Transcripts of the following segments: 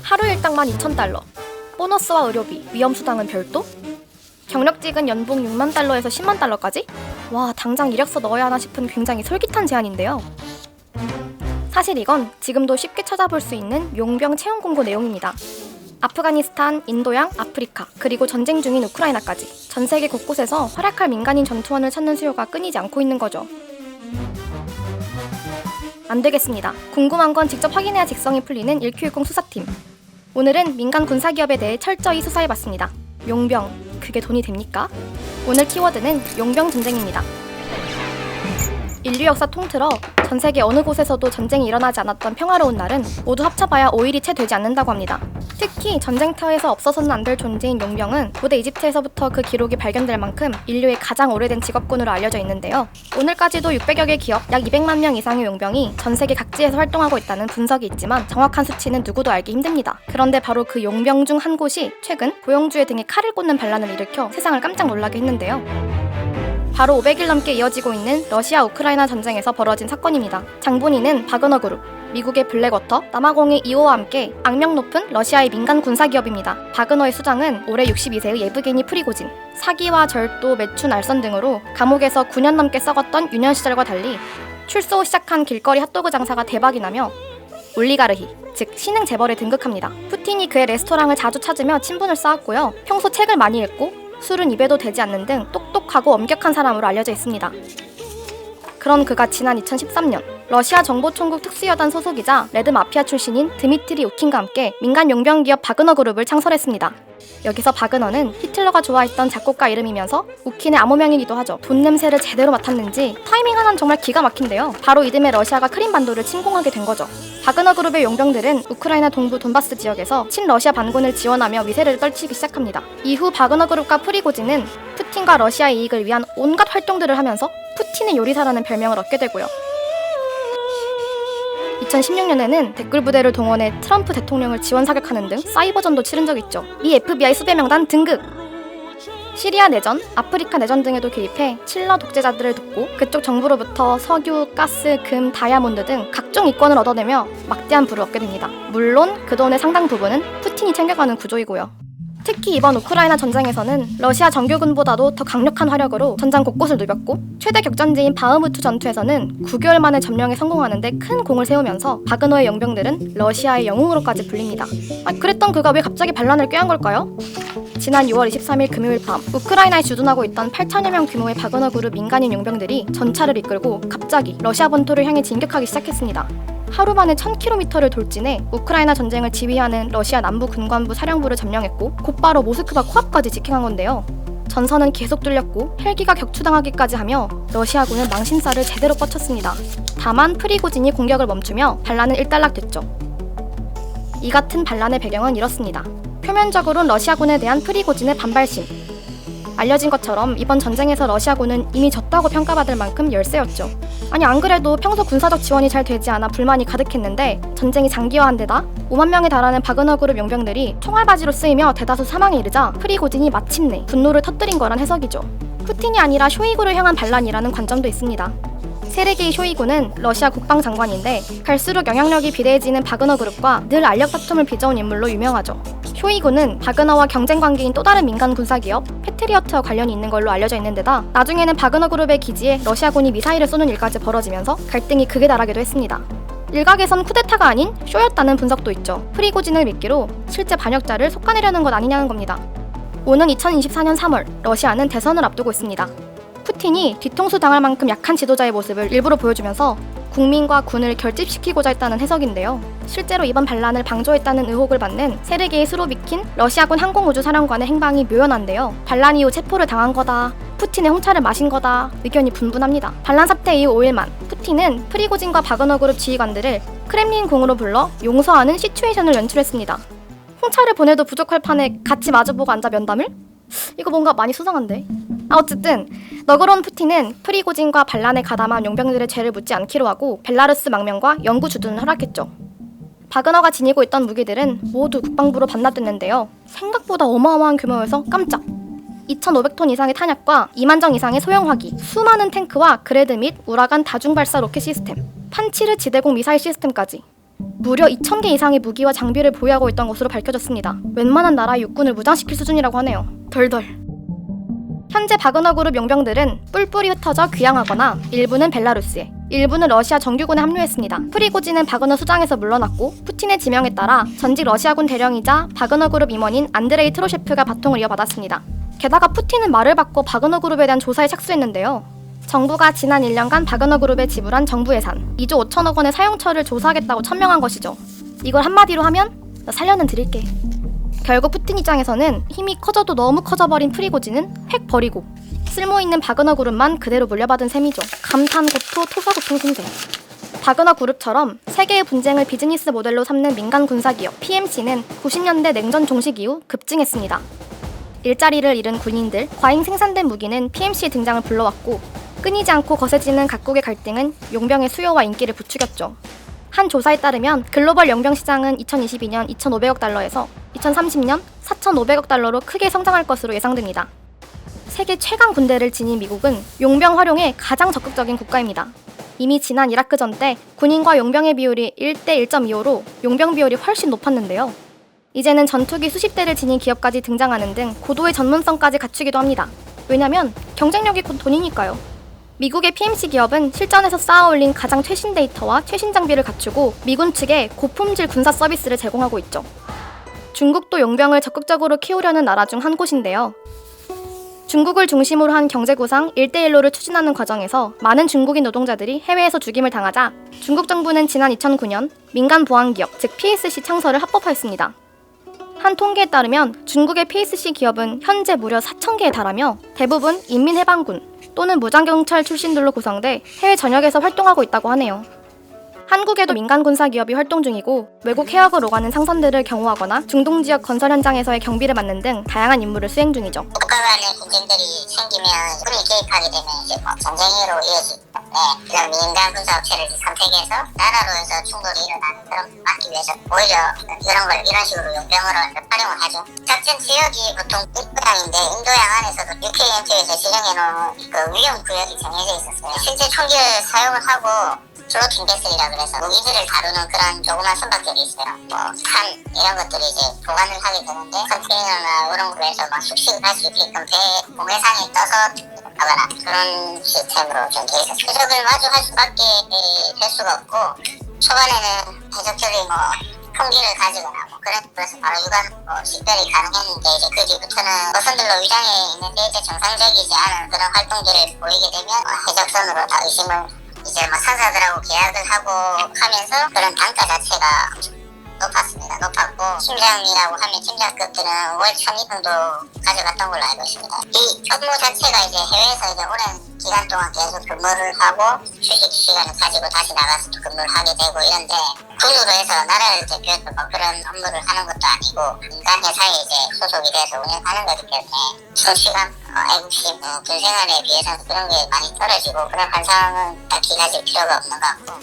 하루 일당만 2,000달러. 보너스와 의료비, 위험수당은 별도? 경력직은 연봉 6만 달러에서 10만 달러까지? 와, 당장 이력서 넣어야 하나 싶은 굉장히 솔깃한 제안인데요. 사실 이건 지금도 쉽게 찾아볼 수 있는 용병 채용 공고 내용입니다. 아프가니스탄, 인도양, 아프리카, 그리고 전쟁 중인 우크라이나까지 전 세계 곳곳에서 활약할 민간인 전투원을 찾는 수요가 끊이지 않고 있는 거죠. 안 되겠습니다. 궁금한 건 직접 확인해야 직성이 풀리는 1910 수사팀. 오늘은 민간 군사기업에 대해 철저히 수사해봤습니다. 용병, 그게 돈이 됩니까? 오늘 키워드는 용병 전쟁입니다. 인류 역사 통틀어 전 세계 어느 곳에서도 전쟁이 일어나지 않았던 평화로운 날은 모두 합쳐봐야 5일이 채 되지 않는다고 합니다. 특히 전쟁터에서 없어서는 안 될 존재인 용병은 고대 이집트에서부터 그 기록이 발견될 만큼 인류의 가장 오래된 직업군으로 알려져 있는데요. 오늘까지도 600여 개 기업, 약 200만 명 이상의 용병이 전 세계 각지에서 활동하고 있다는 분석이 있지만 정확한 수치는 누구도 알기 힘듭니다. 그런데 바로 그 용병 중 한 곳이 최근 고용주의 등에 칼을 꽂는 반란을 일으켜 세상을 깜짝 놀라게 했는데요. 바로 500일 넘게 이어지고 있는 러시아 우크라이나 전쟁에서 벌어진 사건입니다. 장본인은 바그너 그룹, 미국의 블랙워터, 남아공의 이오와 함께 악명 높은 러시아의 민간 군사기업입니다. 바그너의 수장은 올해 62세의 예브게니 프리고진, 사기와 절도, 매춘, 알선 등으로 감옥에서 9년 넘게 썩었던 유년 시절과 달리 출소 후 시작한 길거리 핫도그 장사가 대박이 나며 올리가르히, 즉 신흥 재벌에 등극합니다. 푸틴이 그의 레스토랑을 자주 찾으며 친분을 쌓았고요. 평소 책을 많이 읽고 술은 입에도 대지 않는 등 똑똑하고 엄격한 사람으로 알려져 있습니다. 그런 그가 지난 2013년 러시아 정보총국 특수여단 소속이자 레드 마피아 출신인 드미트리 우킨과 함께 민간 용병 기업 바그너 그룹을 창설했습니다. 여기서 바그너는 히틀러가 좋아했던 작곡가 이름이면서 우킨의 암호명이기도 하죠. 돈 냄새를 제대로 맡았는지 타이밍 하나는 정말 기가 막힌데요. 바로 이듬해 러시아가 크림반도를 침공하게 된 거죠. 바그너 그룹의 용병들은 우크라이나 동부 돈바스 지역에서 친러시아 반군을 지원하며 위세를 떨치기 시작합니다. 이후 바그너 그룹과 프리고진은 푸틴과 러시아의 이익을 위한 온갖 활동들을 하면서 푸틴의 요리사라는 별명을 얻게 되고요. 2016년에는 댓글 부대를 동원해 트럼프 대통령을 지원 사격하는 등 사이버전도 치른 적이 있죠. 미 FBI 수배 명단 등극! 시리아 내전, 아프리카 내전 등에도 개입해 칠러 독재자들을 돕고 그쪽 정부로부터 석유, 가스, 금, 다이아몬드 등 각종 이권을 얻어내며 막대한 부를 얻게 됩니다. 물론 그 돈의 상당 부분은 푸틴이 챙겨가는 구조이고요. 특히 이번 우크라이나 전쟁에서는 러시아 정규군보다도 더 강력한 화력으로 전장 곳곳을 누볐고 최대 격전지인 바흐무트 전투에서는 9개월 만에 점령에 성공하는 데 큰 공을 세우면서 바그너의 용병들은 러시아의 영웅으로까지 불립니다. 그랬던 그가 왜 갑자기 반란을 꾀한 걸까요? 지난 6월 23일 금요일 밤 우크라이나에 주둔하고 있던 8천여 명 규모의 바그너 그룹 민간인 용병들이 전차를 이끌고 갑자기 러시아 본토를 향해 진격하기 시작했습니다. 하루 만에 1000km를 돌진해 우크라이나 전쟁을 지휘하는 러시아 남부 군관부 사령부를 점령했고 곧바로 모스크바 코앞까지 직행한 건데요. 전선은 계속 뚫렸고 헬기가 격추당하기까지 하며 러시아군은 망신살을 제대로 뻗쳤습니다. 다만 프리고진이 공격을 멈추며 반란은 일단락됐죠. 이 같은 반란의 배경은 이렇습니다. 표면적으로는 러시아군에 대한 프리고진의 반발심. 알려진 것처럼 이번 전쟁에서 러시아군은 이미 졌다고 평가받을 만큼 열세였죠. 안 그래도 평소 군사적 지원이 잘 되지 않아 불만이 가득했는데 전쟁이 장기화한 데다 5만 명에 달하는 바그너 그룹 용병들이 총알바지로 쓰이며 대다수 사망에 이르자 프리고진이 마침내 분노를 터뜨린 거란 해석이죠. 푸틴이 아니라 쇼이구를 향한 반란이라는 관점도 있습니다. 세르게이 쇼이구는 러시아 국방장관인데 갈수록 영향력이 비대해지는 바그너 그룹과 늘 알력 다툼을 빚어온 인물로 유명하죠. 쇼이구는 바그너와 경쟁 관계인 또 다른 민간 군사기업 패트리어트와 관련이 있는 걸로 알려져 있는 데다 나중에는 바그너 그룹의 기지에 러시아군이 미사일을 쏘는 일까지 벌어지면서 갈등이 극에 달하기도 했습니다. 일각에선 쿠데타가 아닌 쇼였다는 분석도 있죠. 프리고진을 미끼로 실제 반역자를 솎아내려는 것 아니냐는 겁니다. 오는 2024년 3월 러시아는 대선을 앞두고 있습니다. 푸틴이 뒤통수 당할 만큼 약한 지도자의 모습을 일부러 보여주면서 국민과 군을 결집시키고자 했다는 해석인데요. 실제로 이번 반란을 방조했다는 의혹을 받는 세르게이 스로비킨 러시아군 항공우주사령관의 행방이 묘연한데요. 반란 이후 체포를 당한 거다, 푸틴의 홍차를 마신 거다 의견이 분분합니다. 반란 사태 이후 5일만 푸틴은 프리고진과 바그너 그룹 지휘관들을 크렘린궁으로 불러 용서하는 시츄에이션을 연출했습니다. 홍차를 보내도 부족할 판에 같이 마주보고 앉아 면담을? 이거 뭔가 많이 수상한데? 어쨌든 너그러운 푸틴은 프리고진과 반란에 가담한 용병들의 죄를 묻지 않기로 하고 벨라루스 망명과 영구 주둔을 허락했죠. 바그너가 지니고 있던 무기들은 모두 국방부로 반납됐는데요. 생각보다 어마어마한 규모여서 깜짝! 2,500톤 이상의 탄약과 2만 정 이상의 소형 화기, 수많은 탱크와 그레드 및 우라간 다중발사 로켓 시스템, 판치르 지대공 미사일 시스템까지 무려 2,000개 이상의 무기와 장비를 보유하고 있던 것으로 밝혀졌습니다. 웬만한 나라의 육군을 무장시킬 수준이라고 하네요. 덜덜. 현재 바그너 그룹 용병들은 뿔뿔이 흩어져 귀향하거나 일부는 벨라루스에, 일부는 러시아 정규군에 합류했습니다. 프리고진은 바그너 수장에서 물러났고 푸틴의 지명에 따라 전직 러시아군 대령이자 바그너 그룹 임원인 안드레이 트로셰프가 바통을 이어받았습니다. 게다가 푸틴은 말을 바꿔 바그너 그룹에 대한 조사에 착수했는데요. 정부가 지난 1년간 바그너 그룹에 지불한 정부 예산 2조 5천억 원의 사용처를 조사하겠다고 천명한 것이죠. 이걸 한마디로 하면 나 살려는 드릴게. 결국 푸틴 입장에서는 힘이 커져도 너무 커져버린 프리고진은 획 버리고 쓸모있는 바그너 그룹만 그대로 물려받은 셈이죠. 감탄 고토 토사구통 신세. 바그너 그룹처럼 세계의 분쟁을 비즈니스 모델로 삼는 민간 군사기업 PMC는 90년대 냉전 종식 이후 급증했습니다. 일자리를 잃은 군인들, 과잉 생산된 무기는 PMC의 등장을 불러왔고 끊이지 않고 거세지는 각국의 갈등은 용병의 수요와 인기를 부추겼죠. 한 조사에 따르면 글로벌 용병 시장은 2022년 2,500억 달러에서 2030년 4,500억 달러로 크게 성장할 것으로 예상됩니다. 세계 최강 군대를 지닌 미국은 용병 활용에 가장 적극적인 국가입니다. 이미 지난 이라크전 때 군인과 용병의 비율이 1대 1.25로 용병 비율이 훨씬 높았는데요. 이제는 전투기 수십 대를 지닌 기업까지 등장하는 등 고도의 전문성까지 갖추기도 합니다. 왜냐면 경쟁력이 곧 돈이니까요. 미국의 PMC 기업은 실전에서 쌓아올린 가장 최신 데이터와 최신 장비를 갖추고 미군 측에 고품질 군사 서비스를 제공하고 있죠. 중국도 용병을 적극적으로 키우려는 나라 중 한 곳인데요. 중국을 중심으로 한 경제구상 1대1로를 추진하는 과정에서 많은 중국인 노동자들이 해외에서 죽임을 당하자 중국 정부는 지난 2009년 민간 보안기업, 즉 PSC 창설을 합법화했습니다. 한 통계에 따르면 중국의 PSC 기업은 현재 무려 4,000개에 달하며 대부분 인민해방군 또는 무장경찰 출신들로 구성돼 해외 전역에서 활동하고 있다고 하네요. 한국에도 민간 군사 기업이 활동 중이고 외국 해역을 오가는 상선들을 경호하거나 중동 지역 건설 현장에서의 경비를 맡는 등 다양한 임무를 수행 중이죠. 국가 간의 분쟁들이 생기면 군이 개입하게 되면 이제 전쟁으로 이어지기 때문에 이런 민간 군사 업체를 선택해서 나라로에서 충돌이 일어나는 그런 걸 막기 위해서 오히려 이런 식으로 용병으로 활용을 하죠. 작전 지역이 보통 인도양인데 인도양 안에서도 UKMP에서 지정해놓은 그 위험 구역이 정해져 있었어요. 실제 총기를 사용을 하고 플로팅 베슬이라 그래서 무기들을 다루는 그런 조그만 선박들이 있어요. 탄 이런 것들이 이제 보관을 하게 되는데 컨테이너나 이런 거에서 막 숙식을 할 수 있게끔 배 공해상에 떠서 가거나 그런 시스템으로 좀 돼 있어서 해적을 마주할 수밖에 될 수가 없고 초반에는 해적들이 총기를 가지거나 그래서 바로 유관 식별이 가능했는데 이제 그 뒤부터는 어선들로 위장해 있는데 이제 정상적이지 않은 그런 활동들을 보이게 되면 해적선으로 다 의심을 이제 상사들하고 계약을 하고 하면서 그런 단가 자체가 높았습니다. 높았고 팀장이라고 하면 팀장급들은 월 1,000이 정도 가져갔던 걸로 알고 있습니다. 이 업무 자체가 이제 해외에서 이제 오랜 기간 동안 계속 근무를 하고 휴식 시간을 가지고 다시 나가서 또 근무를 하게 되고 이런데 군으로 해서 나라를 대표해서 그런 업무를 하는 것도 아니고 민간 회사에 이제 소속이 돼서 운영하는 거기 때문에 성취감, 애국심, 군 생활에 비해서는 그런 게 많이 떨어지고 그런 환상은 딱히 가질 필요가 없는 것 같고.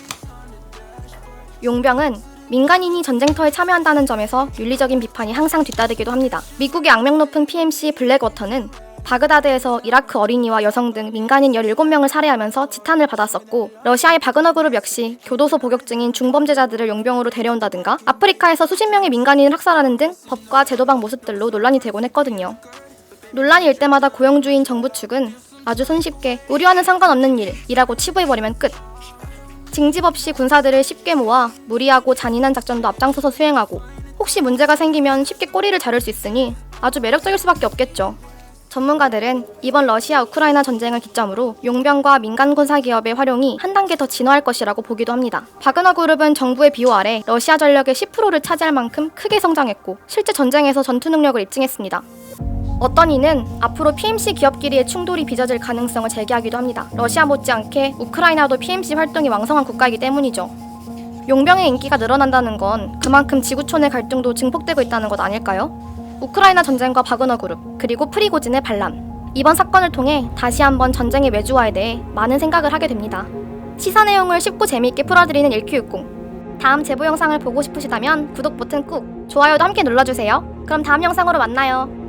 용병은 민간인이 전쟁터에 참여한다는 점에서 윤리적인 비판이 항상 뒤따르기도 합니다. 미국의 악명 높은 PMC 블랙워터는 바그다드에서 이라크 어린이와 여성 등 민간인 17명을 살해하면서 지탄을 받았었고 러시아의 바그너 그룹 역시 교도소 복역 중인 중범죄자들을 용병으로 데려온다든가 아프리카에서 수십 명의 민간인을 학살하는 등 법과 제도방 모습들로 논란이 되곤 했거든요. 논란이 일 때마다 고용주인 정부 측은 아주 손쉽게 우리와는 상관없는 일이라고 치부해버리면 끝. 징집 없이 군사들을 쉽게 모아 무리하고 잔인한 작전도 앞장서서 수행하고 혹시 문제가 생기면 쉽게 꼬리를 자를 수 있으니 아주 매력적일 수밖에 없겠죠. 전문가들은 이번 러시아 우크라이나 전쟁을 기점으로 용병과 민간 군사 기업의 활용이 한 단계 더 진화할 것이라고 보기도 합니다. 바그너 그룹은 정부의 비호 아래 러시아 전력의 10%를 차지할 만큼 크게 성장했고 실제 전쟁에서 전투 능력을 입증했습니다. 어떤 이는 앞으로 PMC 기업끼리의 충돌이 빚어질 가능성을 제기하기도 합니다. 러시아 못지않게 우크라이나도 PMC 활동이 왕성한 국가이기 때문이죠. 용병의 인기가 늘어난다는 건 그만큼 지구촌 내 갈등도 증폭되고 있다는 것 아닐까요? 우크라이나 전쟁과 바그너 그룹, 그리고 프리고진의 반란. 이번 사건을 통해 다시 한번 전쟁의 외주화에 대해 많은 생각을 하게 됩니다. 시사 내용을 쉽고 재미있게 풀어드리는 1Q60. 다음 제보 영상을 보고 싶으시다면 구독 버튼 꾹, 좋아요도 함께 눌러주세요. 그럼 다음 영상으로 만나요.